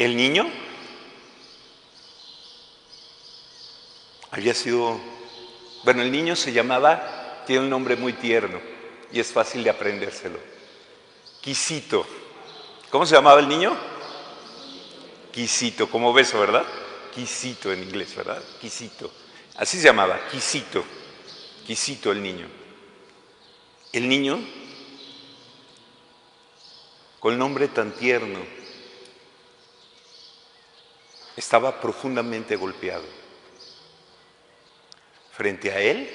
El niño había sido, bueno, el niño se llamaba, tiene un nombre muy tierno y es fácil de aprendérselo. Quisito. ¿Cómo se llamaba el niño? Quisito, como beso, ¿verdad? Quisito en inglés, ¿verdad? Quisito. Así se llamaba, Quisito. Quisito el niño. El niño, con nombre tan tierno, estaba profundamente golpeado. Frente a él,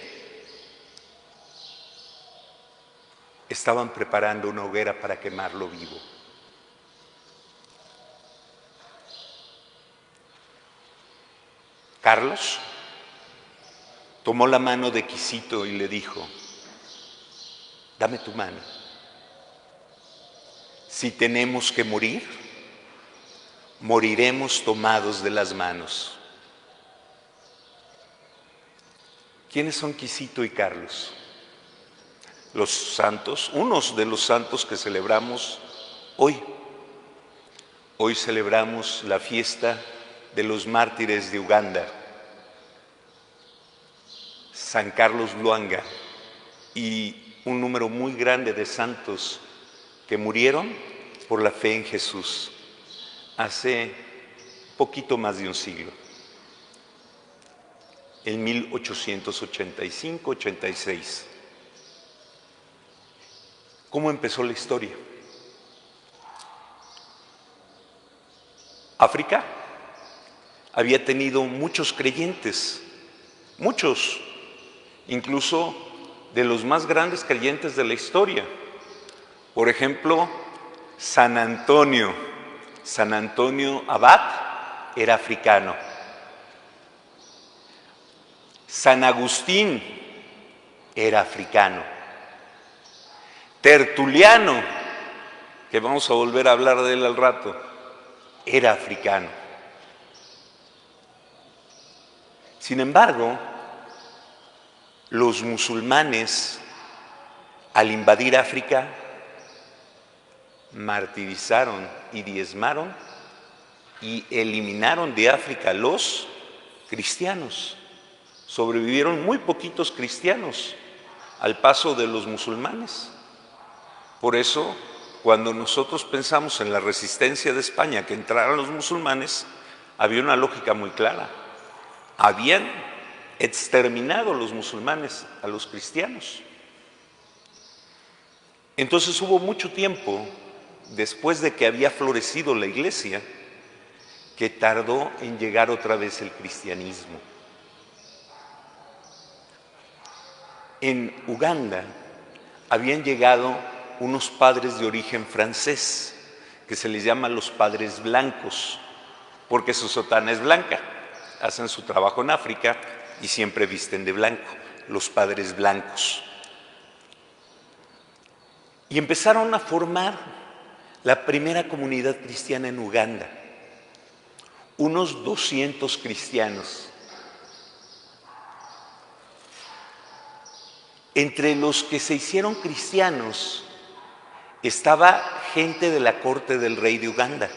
estaban preparando una hoguera para quemarlo vivo. Carlos tomó la mano de Quisito y le dijo: dame tu mano. Si tenemos que morir, moriremos tomados de las manos. ¿Quiénes son Quisito y Carlos? Los santos, unos de los santos que celebramos hoy. Hoy celebramos la fiesta de los mártires de Uganda, San Carlos Lwanga, y un número muy grande de santos que murieron por la fe en Jesús hace poquito más de un siglo, en 1885-86. ¿Cómo empezó la historia? África había tenido muchos creyentes, muchos, incluso de los más grandes creyentes de la historia. Por ejemplo, San Antonio Abad era africano. San Agustín era africano. Tertuliano, que vamos a volver a hablar de él al rato, era africano. Sin embargo, los musulmanes, al invadir África, martirizaron y diezmaron y eliminaron de África los cristianos. Sobrevivieron muy poquitos cristianos al paso de los musulmanes. Por eso, cuando nosotros pensamos en la resistencia de España que entraran los musulmanes, había una lógica muy clara. Habían exterminado los musulmanes a los cristianos. Entonces hubo mucho tiempo, después de que había florecido la iglesia, que tardó en llegar otra vez el cristianismo. En Uganda habían llegado unos padres de origen francés, que se les llama los padres blancos, porque su sotana es blanca, hacen su trabajo en África y siempre visten de blanco, los padres blancos. Y empezaron a formar la primera comunidad cristiana en Uganda, unos 200 cristianos. Entre los que se hicieron cristianos estaba gente de la corte del rey de Uganda.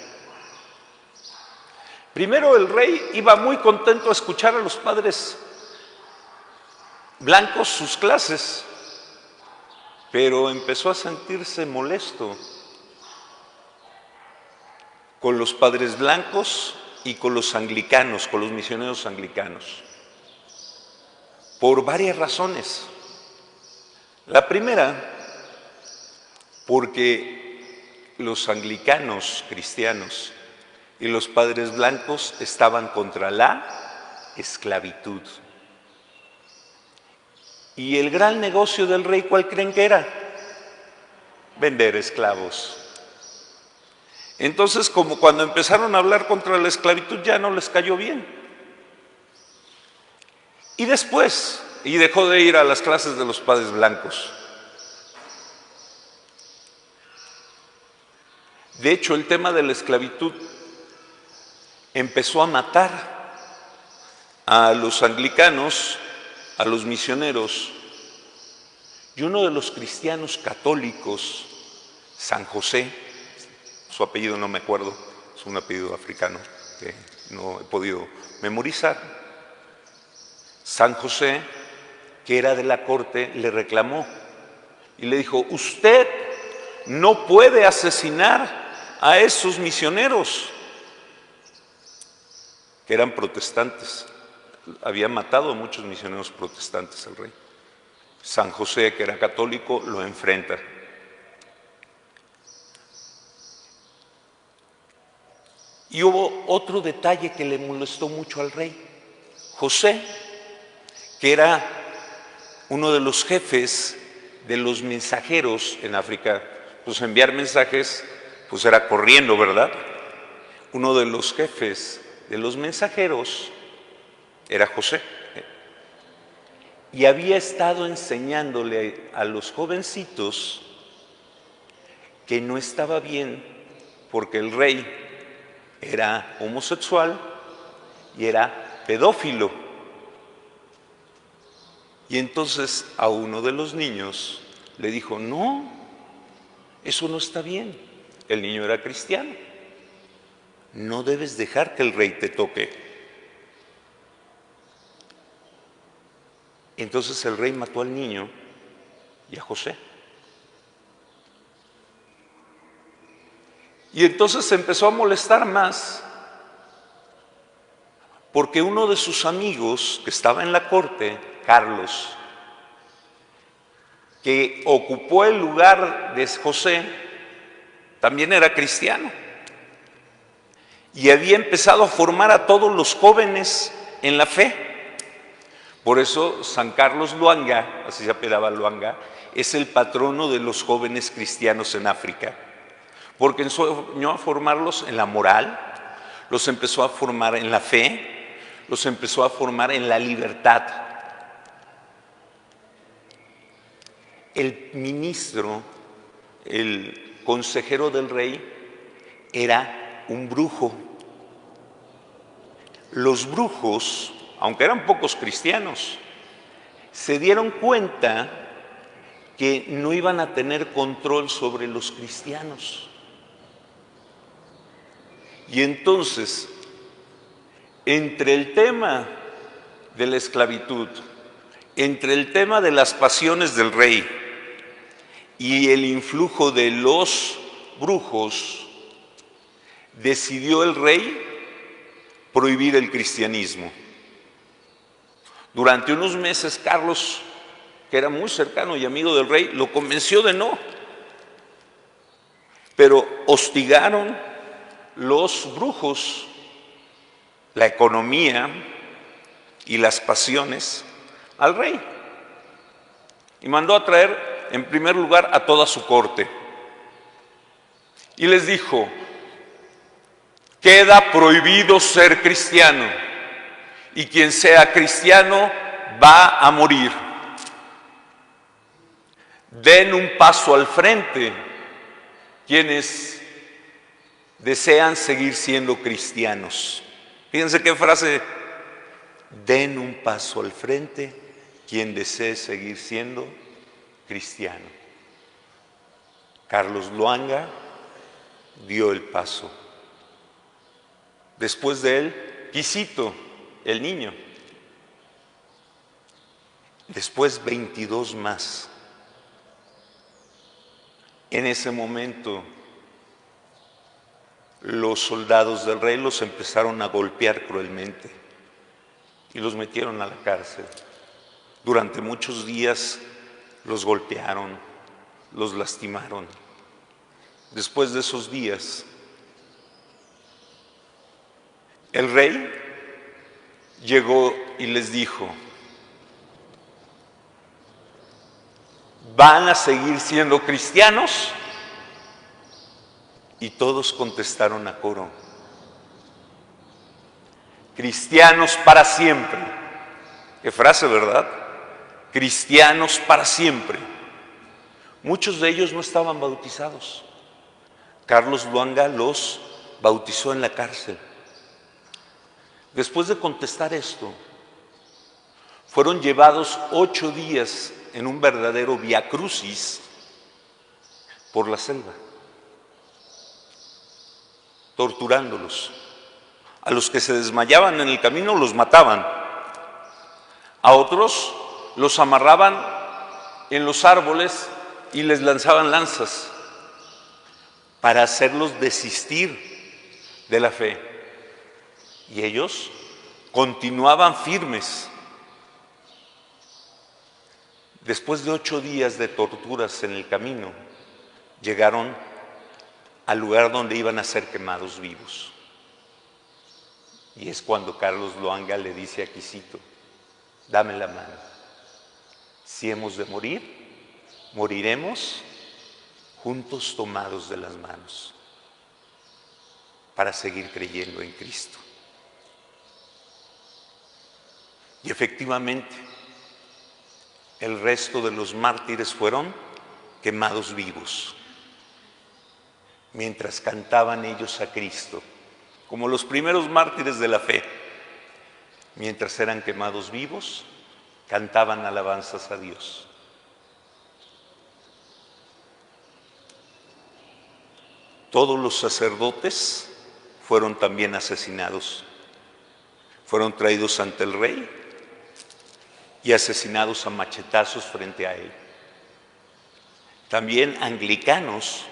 Primero el rey iba muy contento a escuchar a los padres blancos sus clases, pero empezó a sentirse molesto con los padres blancos y con los anglicanos, con los misioneros anglicanos, por varias razones. La primera, porque los anglicanos cristianos y los padres blancos estaban contra la esclavitud. Y el gran negocio del rey, ¿cuál creen que era? Vender esclavos. Entonces, como cuando empezaron a hablar contra la esclavitud, ya no les cayó bien. Y después, dejó de ir a las clases de los padres blancos. De hecho, el tema de la esclavitud empezó a matar a los anglicanos, a los misioneros, y uno de los cristianos católicos, San José, su apellido no me acuerdo, es un apellido africano que no he podido memorizar. San José, que era de la corte, le reclamó y le dijo: usted no puede asesinar a esos misioneros, que eran protestantes. Había matado a muchos misioneros protestantes el rey. San José, que era católico, lo enfrenta. Y hubo otro detalle que le molestó mucho al rey. José, que era uno de los jefes de los mensajeros en África, pues enviar mensajes, pues era corriendo, ¿verdad? Uno de los jefes de los mensajeros era José. Y había estado enseñándole a los jovencitos que no estaba bien porque el rey era homosexual y era pedófilo. Y entonces a uno de los niños le dijo: no, eso no está bien. El niño era cristiano. No debes dejar que el rey te toque. Entonces el rey mató al niño y a José. Y entonces se empezó a molestar más porque uno de sus amigos que estaba en la corte, Carlos, que ocupó el lugar de José, también era cristiano y había empezado a formar a todos los jóvenes en la fe. Por eso San Carlos Luanga, así se apellidaba Luanga, es el patrono de los jóvenes cristianos en África, porque enseñó a formarlos en la moral, los empezó a formar en la fe, los empezó a formar en la libertad. El ministro, el consejero del rey, era un brujo. Los brujos, aunque eran pocos cristianos, se dieron cuenta que no iban a tener control sobre los cristianos. Y entonces, entre el tema de la esclavitud, entre el tema de las pasiones del rey y el influjo de los brujos, decidió el rey prohibir el cristianismo. Durante unos meses Carlos, que era muy cercano y amigo del rey, lo convenció de no. Pero hostigaron los brujos, la economía y las pasiones al rey. Y mandó a traer en primer lugar a toda su corte. Y les dijo: queda prohibido ser cristiano, y quien sea cristiano va a morir. Den un paso al frente quienes desean seguir siendo cristianos. Fíjense qué frase: den un paso al frente quien desee seguir siendo cristiano. Carlos Luanga dio el paso. Después de él, Quisito, el niño. Después 22 más. En ese momento, los soldados del rey los empezaron a golpear cruelmente y los metieron a la cárcel. Durante muchos días los golpearon, los lastimaron. Después de esos días, el rey llegó y les dijo: ¿van a seguir siendo cristianos? Y todos contestaron a coro: cristianos para siempre. Qué frase, ¿verdad? Cristianos para siempre. Muchos de ellos no estaban bautizados. Carlos Luanga los bautizó en la cárcel. Después de contestar esto, fueron llevados 8 días en un verdadero viacrucis por la selva. torturándolos. A los que se desmayaban en el camino los mataban. A otros los amarraban en los árboles y les lanzaban lanzas para hacerlos desistir de la fe. Y ellos continuaban firmes. Después de 8 días de torturas en el camino, llegaron al lugar donde iban a ser quemados vivos. Y es cuando Carlos Loanga le dice a Quisito: dame la mano. Si hemos de morir, moriremos juntos tomados de las manos para seguir creyendo en Cristo. Y efectivamente, el resto de los mártires fueron quemados vivos, mientras cantaban ellos a Cristo, como los primeros mártires de la fe. Mientras eran quemados vivos, cantaban alabanzas a Dios. Todos los sacerdotes fueron también asesinados. Fueron traídos ante el rey y asesinados a machetazos frente a él. También anglicanos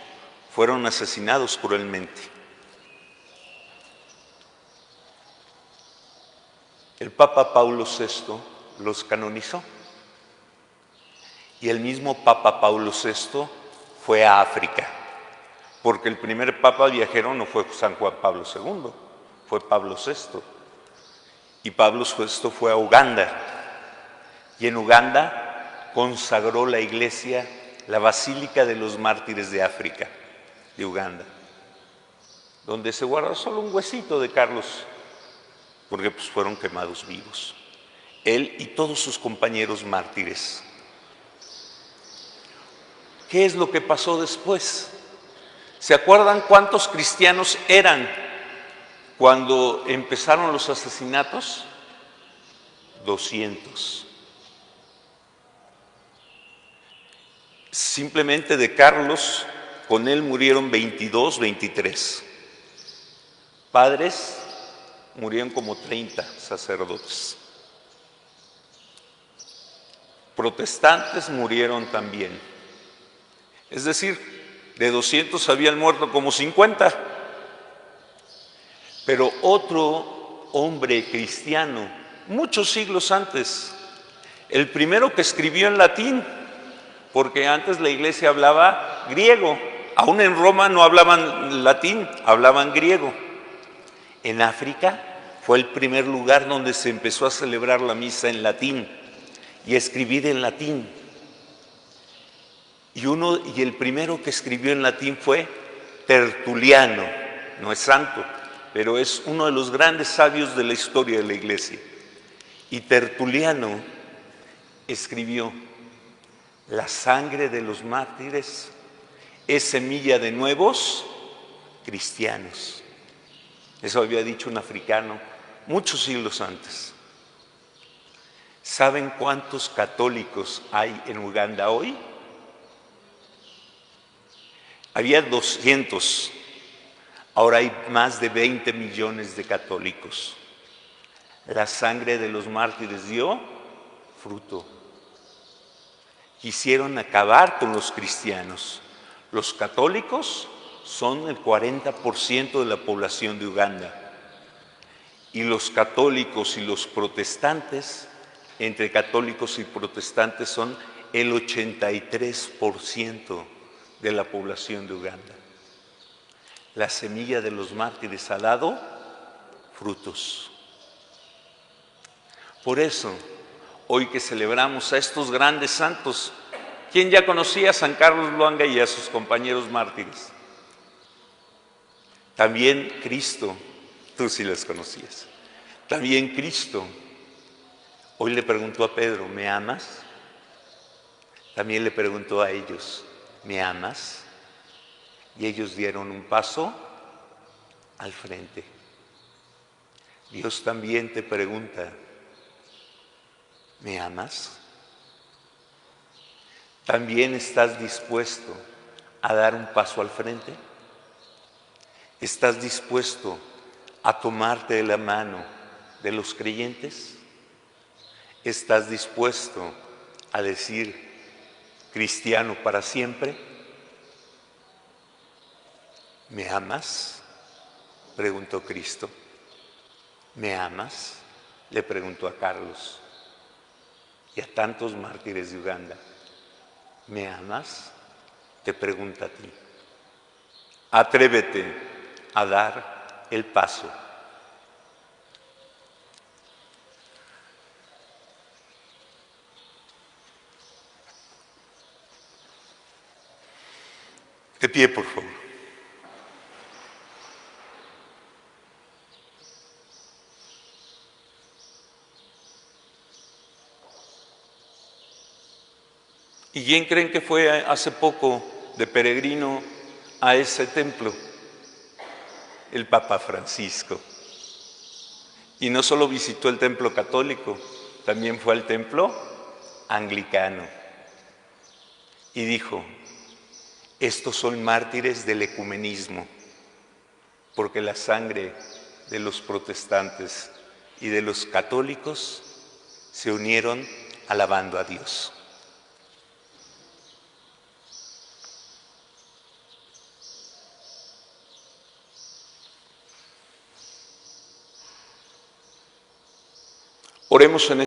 fueron asesinados cruelmente. El Papa Paulo VI los canonizó. Y el mismo Papa Paulo VI fue a África, porque el primer Papa viajero no fue San Juan Pablo II, fue Pablo VI. Y Pablo VI fue a Uganda. Y en Uganda consagró la iglesia, la Basílica de los Mártires de África, de Uganda, donde se guardó solo un huesito de Carlos, porque pues fueron quemados vivos, él y todos sus compañeros mártires. ¿Qué es lo que pasó después? ¿Se acuerdan cuántos cristianos eran cuando empezaron los asesinatos? 200. Simplemente de Carlos, con él murieron 22, 23. Padres, murieron como 30 sacerdotes. Protestantes murieron también. Es decir, de 200 habían muerto como 50. Pero otro hombre cristiano, muchos siglos antes, el primero que escribió en latín, porque antes la iglesia hablaba griego, aún en Roma no hablaban latín, hablaban griego. En África fue el primer lugar donde se empezó a celebrar la misa en latín y a escribir en latín. Y el primero que escribió en latín fue Tertuliano, no es santo, pero es uno de los grandes sabios de la historia de la iglesia. Y Tertuliano escribió: la sangre de los mártires es semilla de nuevos cristianos. Eso había dicho un africano muchos siglos antes. ¿Saben cuántos católicos hay en Uganda hoy? Había 200, ahora hay más de 20 millones de católicos. La sangre de los mártires dio fruto. Quisieron acabar con los cristianos. Los católicos son el 40% de la población de Uganda. Y los católicos y los protestantes, entre católicos y protestantes, son el 83% de la población de Uganda. La semilla de los mártires ha dado frutos. Por eso, hoy que celebramos a estos grandes santos, ¿quién ya conocía a San Carlos Loanga y a sus compañeros mártires? También Cristo, tú sí los conocías. También Cristo hoy le preguntó a Pedro: ¿me amas? También le preguntó a ellos: ¿me amas? Y ellos dieron un paso al frente. Dios también te pregunta: ¿me amas? ¿También estás dispuesto a dar un paso al frente? ¿Estás dispuesto a tomarte de la mano de los creyentes? ¿Estás dispuesto a decir cristiano para siempre? ¿Me amas?, preguntó Cristo. ¿Me amas?, le preguntó a Carlos y a tantos mártires de Uganda. ¿Me amas?, te pregunta a ti. Atrévete a dar el paso. De pie, por favor. ¿Y quién creen que fue hace poco de peregrino a ese templo? El Papa Francisco. Y no solo visitó el templo católico, también fue al templo anglicano. Y dijo: estos son mártires del ecumenismo, porque la sangre de los protestantes y de los católicos se unieron alabando a Dios. Oremos en